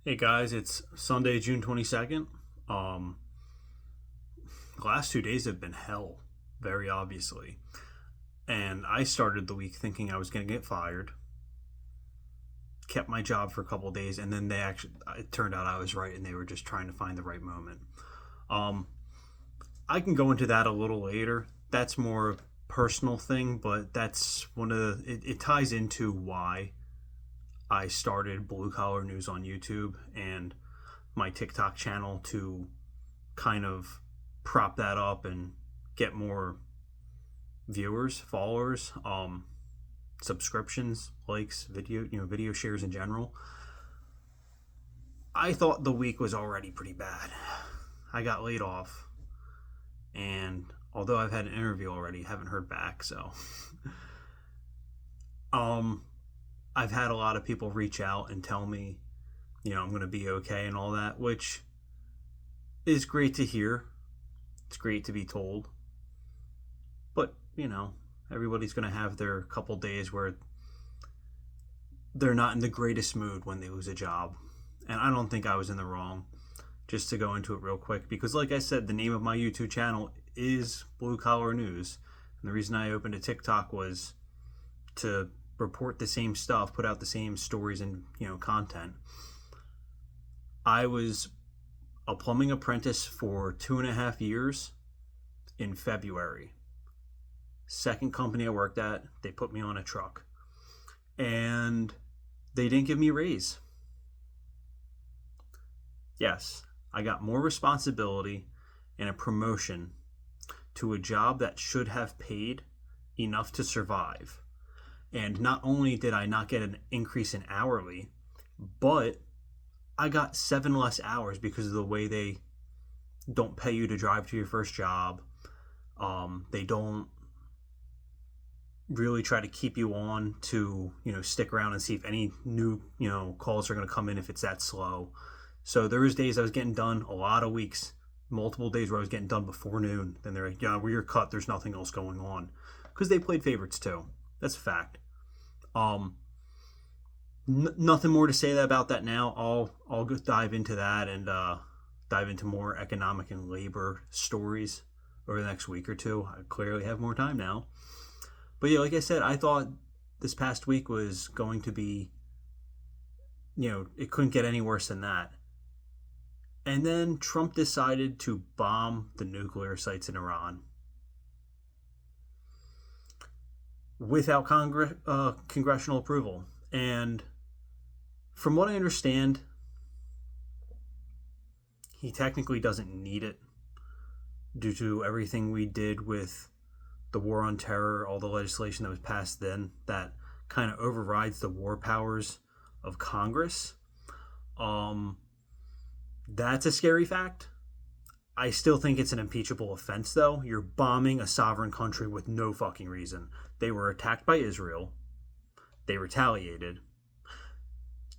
Hey guys, it's Sunday, June 22nd. Um, the last 2 days have been hell, very obviously. And I started the week thinking I was going to get fired, kept my job for a couple of days, and then it turned out I was right and they were just trying to find the right moment. Um, I can go into that a little later. That's more a personal thing, but that's it ties into why I started Blue Collar News on YouTube and my TikTok channel to kind of prop that up and get more viewers, followers, subscriptions, likes, video shares in general. I thought the week was already pretty bad. I got laid off, and although I've had an interview already, haven't heard back. So, um, I've had a lot of people reach out and tell me, I'm going to be okay and all that, which is great to hear. It's great to be told. But, everybody's going to have their couple days where they're not in the greatest mood when they lose a job. And I don't think I was in the wrong. Just to go into it real quick, because like I said, the name of my YouTube channel is Blue Collar News. And the reason I opened a TikTok was to report the same stuff, put out the same stories and, content. I was a plumbing apprentice for 2.5 years in February. Second company I worked at, they put me on a truck. And they didn't give me a raise. Yes, I got more responsibility and a promotion to a job that should have paid enough to survive. And not only did I not get an increase in hourly, but I got 7 less hours because of the way they don't pay you to drive to your first job. They don't really try to keep you on to, stick around and see if any new, calls are going to come in if it's that slow. So there was days I was getting done, a lot of weeks, multiple days where I was getting done before noon. Then they're like, yeah, well, you're cut. There's nothing else going on. Because they played favorites too. That's a fact. Nothing more to say about that now. I'll go dive into that and dive into more economic and labor stories over the next week or two. I clearly have more time now. But yeah, like I said, I thought this past week was going to be, it couldn't get any worse than that. And then Trump decided to bomb the nuclear sites in Iran without congressional approval. And from what I understand, he technically doesn't need it due to everything we did with the war on terror, all the legislation that was passed then that kind of overrides the war powers of Congress. That's a scary fact. I still think it's an impeachable offense, though. You're bombing a sovereign country with no fucking reason. They were attacked by Israel. They retaliated.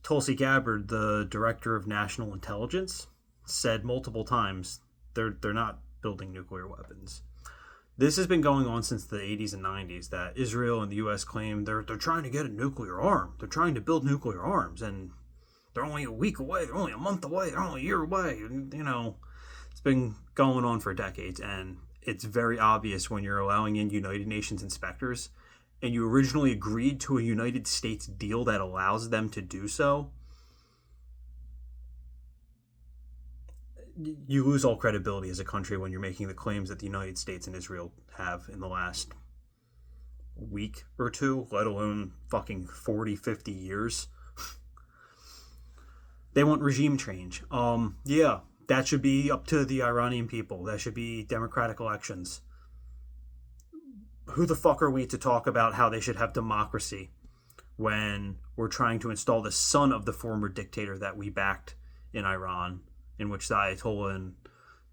Tulsi Gabbard, the director of national intelligence, said multiple times they're not building nuclear weapons. This has been going on since the 80s and 90s, that Israel and the U.S. claim they're trying to get a nuclear arm. They're trying to build nuclear arms, and they're only a week away. They're only a month away. They're only a year away. And, it's been going on for decades, and it's very obvious when you're allowing in United Nations inspectors, and you originally agreed to a United States deal that allows them to do so. You lose all credibility as a country when you're making the claims that the United States and Israel have in the last week or two, let alone fucking 40, 50 years. They want regime change. Yeah, that should be up to the Iranian people. That should be democratic elections. Who the fuck are we to talk about how they should have democracy when we're trying to install the son of the former dictator that we backed in Iran, in which the Ayatollah and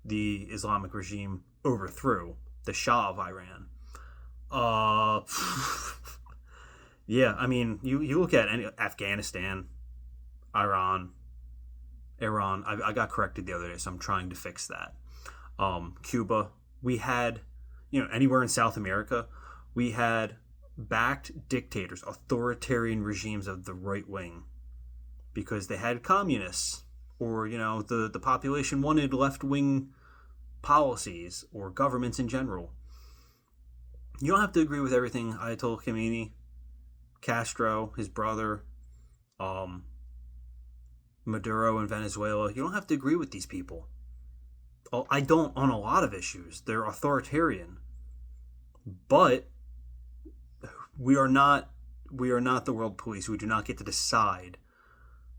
the Islamic regime overthrew, the Shah of Iran? Yeah, I mean, you look at Afghanistan, Iran, I got corrected the other day, so I'm trying to fix that. Cuba, we had, anywhere in South America, we had backed dictators, authoritarian regimes of the right wing because they had communists, or the population wanted left-wing policies or governments in general. You don't have to agree with everything Ayatollah Khomeini, Castro, his brother, Maduro in Venezuela. You don't have to agree with these people. I don't on a lot of issues. They're authoritarian. But we are not the world police. We do not get to decide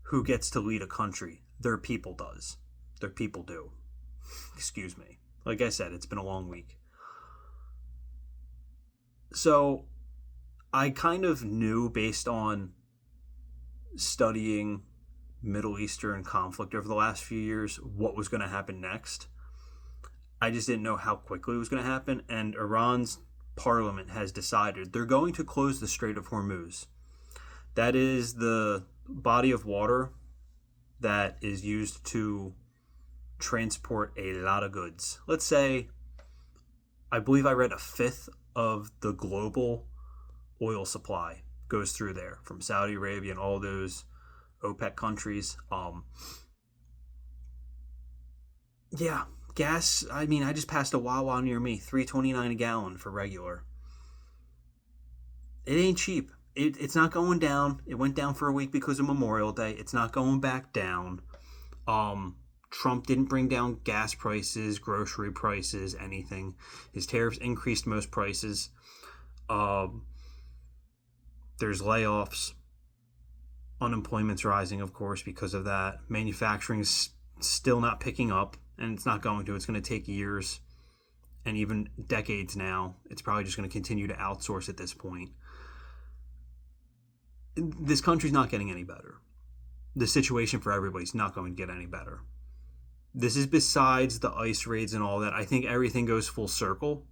who gets to lead a country. Their people does. Their people do. Excuse me. Like I said, it's been a long week. So I kind of knew, based on studying Middle Eastern conflict over the last few years, what was going to happen next. I just didn't know how quickly it was going to happen. And Iran's parliament has decided they're going to close the Strait of Hormuz. That is the body of water that is used to transport a lot of goods. Let's say, I believe I read a fifth of the global oil supply goes through there, from Saudi Arabia and all those OPEC countries. Gas, I just passed a Wawa near me, $3.29 a gallon for regular. It ain't cheap. It's not going down. It went down for a week because of Memorial Day. It's not going back down. Trump didn't bring down gas prices, grocery prices, anything. His tariffs increased most prices. There's layoffs. Unemployment's rising, of course, because of that. Manufacturing's still not picking up, and it's not going to. It's going to take years and even decades now. It's probably just going to continue to outsource at this point. This country's not getting any better. The situation for everybody's not going to get any better. This is besides the ICE raids and all that. I think everything goes full circle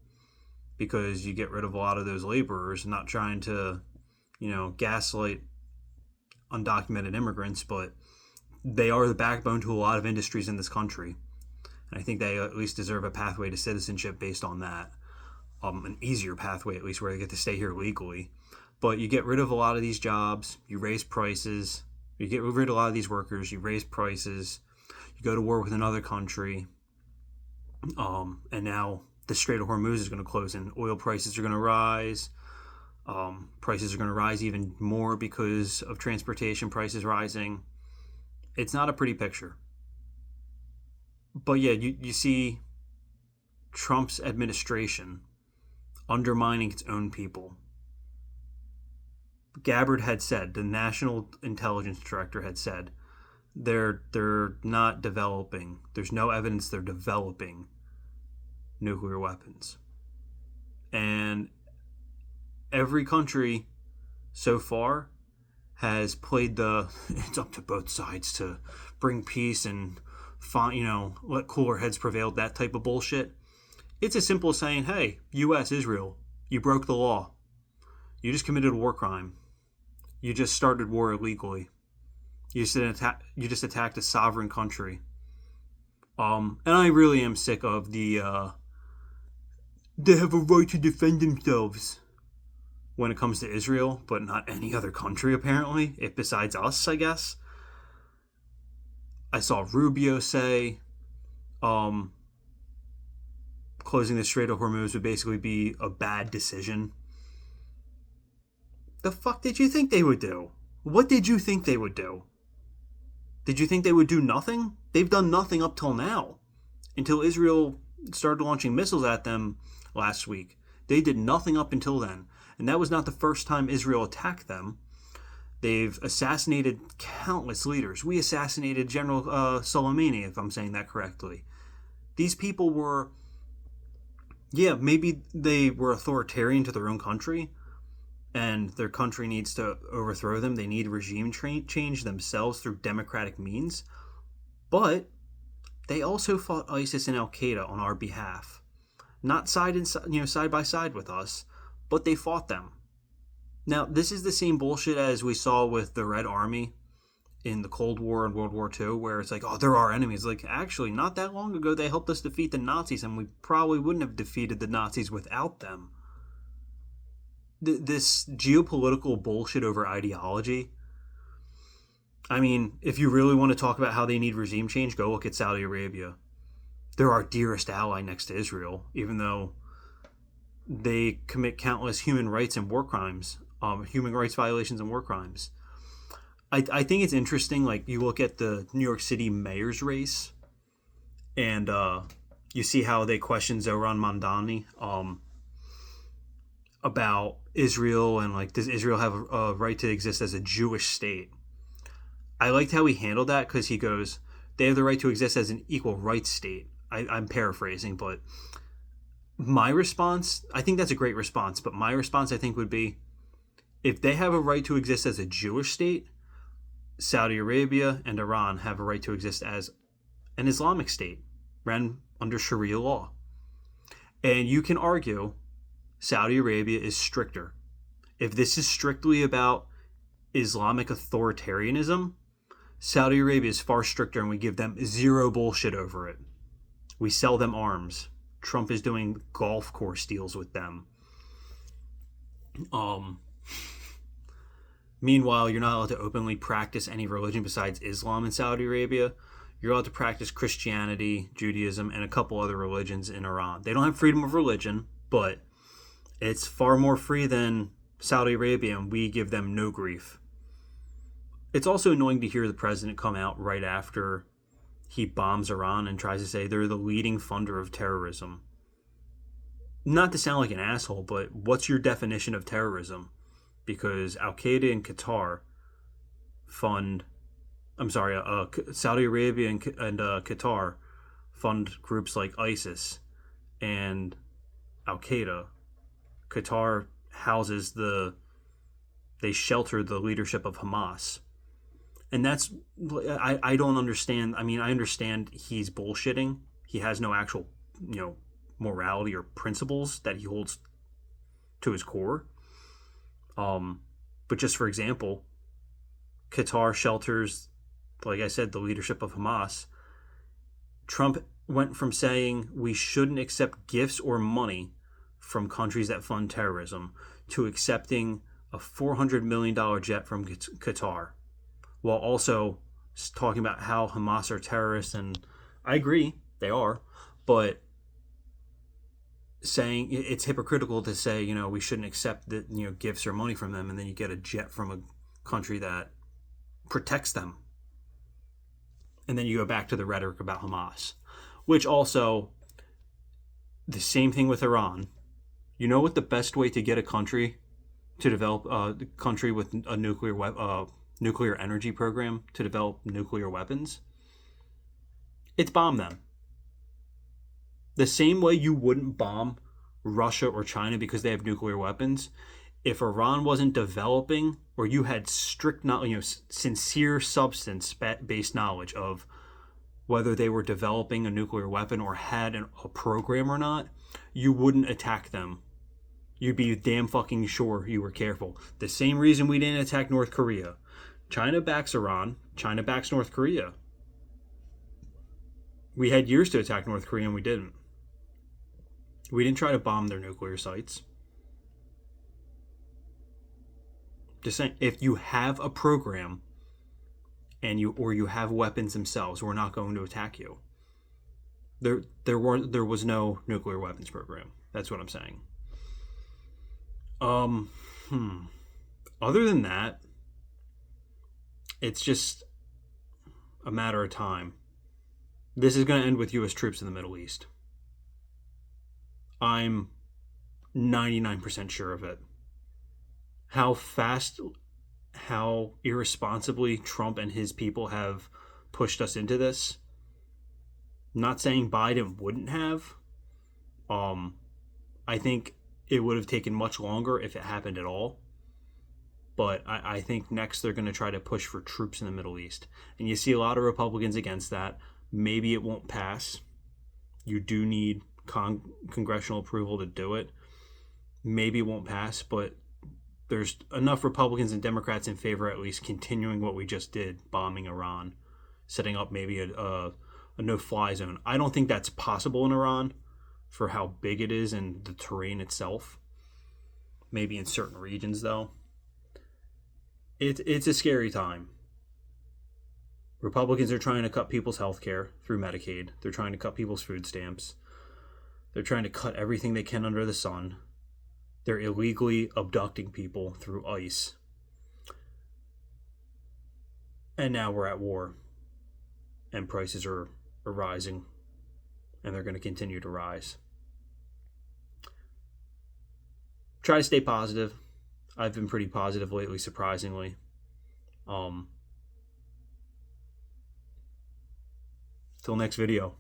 because you get rid of a lot of those laborers, not trying to, gaslight undocumented immigrants, but they are the backbone to a lot of industries in this country. And I think they at least deserve a pathway to citizenship based on that. An easier pathway, at least, where they get to stay here legally. But you get rid of a lot of these jobs, you raise prices, you get rid of a lot of these workers, you raise prices, you go to war with another country, and now the Strait of Hormuz is going to close and oil prices are going to rise. Prices are going to rise even more because of transportation prices rising. It's not a pretty picture. But yeah, you see Trump's administration undermining its own people. Gabbard had said, the National Intelligence Director had said, they're not developing. There's no evidence they're developing nuclear weapons. And every country so far has played it's up to both sides to bring peace and let cooler heads prevail, that type of bullshit. It's as simple as saying, hey, U.S., Israel, you broke the law. You just committed a war crime. You just started war illegally. You just attacked a sovereign country. And I really am sick of they have a right to defend themselves when it comes to Israel, but not any other country, apparently, besides us, I guess. I saw Rubio say closing the Strait of Hormuz would basically be a bad decision. The fuck did you think they would do? What did you think they would do? Did you think they would do nothing? They've done nothing up till now. Until Israel started launching missiles at them last week. They did nothing up until then. And that was not the first time Israel attacked them. They've assassinated countless leaders. We assassinated General Soleimani, if I'm saying that correctly. These people were, maybe they were authoritarian to their own country, and their country needs to overthrow them. They need regime change themselves through democratic means. But they also fought ISIS and Al-Qaeda on our behalf. Not side by side with us, but they fought them. Now, this is the same bullshit as we saw with the Red Army in the Cold War and World War II, where it's like, oh, they're our enemies. Like, actually, not that long ago, they helped us defeat the Nazis, and we probably wouldn't have defeated the Nazis without them. This geopolitical bullshit over ideology, I mean, if you really want to talk about how they need regime change, go look at Saudi Arabia. They're our dearest ally next to Israel, even though they commit countless human rights and war crimes, human rights violations and war crimes. I think it's interesting. Like, you look at the New York City mayor's race, and you see how they question Zohran Mamdani about Israel and, like, does Israel have a right to exist as a Jewish state? I liked how he handled that because he goes, they have the right to exist as an equal rights state. I'm paraphrasing, but my response, I think that's a great response, but my response, I think, would be, if they have a right to exist as a Jewish state, Saudi Arabia and Iran have a right to exist as an Islamic state ran under Sharia law. And you can argue Saudi Arabia is stricter. If this is strictly about Islamic authoritarianism, Saudi Arabia is far stricter, and we give them zero bullshit over it. We sell them arms. Trump is doing golf course deals with them. Meanwhile, you're not allowed to openly practice any religion besides Islam in Saudi Arabia. You're allowed to practice Christianity, Judaism, and a couple other religions in Iran. They don't have freedom of religion, but it's far more free than Saudi Arabia, and we give them no grief. It's also annoying to hear the president come out right after he bombs Iran and tries to say they're the leading funder of terrorism. Not to sound like an asshole, but what's your definition of terrorism? Because Al-Qaeda and Qatar fund, Saudi Arabia and Qatar fund groups like ISIS and Al-Qaeda. Qatar houses they shelter the leadership of Hamas. And that's, I don't understand. I mean, I understand he's bullshitting. He has no actual, morality or principles that he holds to his core. But just for example, Qatar shelters, like I said, the leadership of Hamas. Trump went from saying we shouldn't accept gifts or money from countries that fund terrorism to accepting a $400 million jet from Qatar, while also talking about how Hamas are terrorists. And I agree, they are, but saying it's hypocritical to say, we shouldn't accept that, gifts or money from them, and then you get a jet from a country that protects them. And then you go back to the rhetoric about Hamas, which also, the same thing with Iran. You know what the best way to get a country to develop a country with a nuclear energy program to develop nuclear weapons? It's bomb them. The same way you wouldn't bomb Russia or China because they have nuclear weapons, if Iran wasn't developing, or you had strict, sincere substance-based knowledge of whether they were developing a nuclear weapon or had a program or not, you wouldn't attack them. You'd be damn fucking sure you were careful. The same reason we didn't attack North Korea. China backs Iran. China backs North Korea. We had years to attack North Korea and we didn't. We didn't try to bomb their nuclear sites. Just saying, if you have a program and you have weapons themselves, we're not going to attack you. There was no nuclear weapons program. That's what I'm saying. Other than that, it's just a matter of time. This is going to end with U.S. troops in the Middle East. I'm 99% sure of it. How fast, how irresponsibly Trump and his people have pushed us into this. Not saying Biden wouldn't have. I think it would have taken much longer if it happened at all. But I think next they're going to try to push for troops in the Middle East. And you see a lot of Republicans against that. Maybe it won't pass. You do need congressional approval to do it. Maybe it won't pass, but there's enough Republicans and Democrats in favor at least continuing what we just did, bombing Iran, setting up maybe a no-fly zone. I don't think that's possible in Iran for how big it is and the terrain itself. Maybe in certain regions, though. It's a scary time. Republicans are trying to cut people's health care through Medicaid. They're trying to cut people's food stamps. They're trying to cut everything they can under the sun. They're illegally abducting people through ICE. And now we're at war. And prices are rising. And they're going to continue to rise. Try to stay positive. I've been pretty positive lately, surprisingly. Till next video.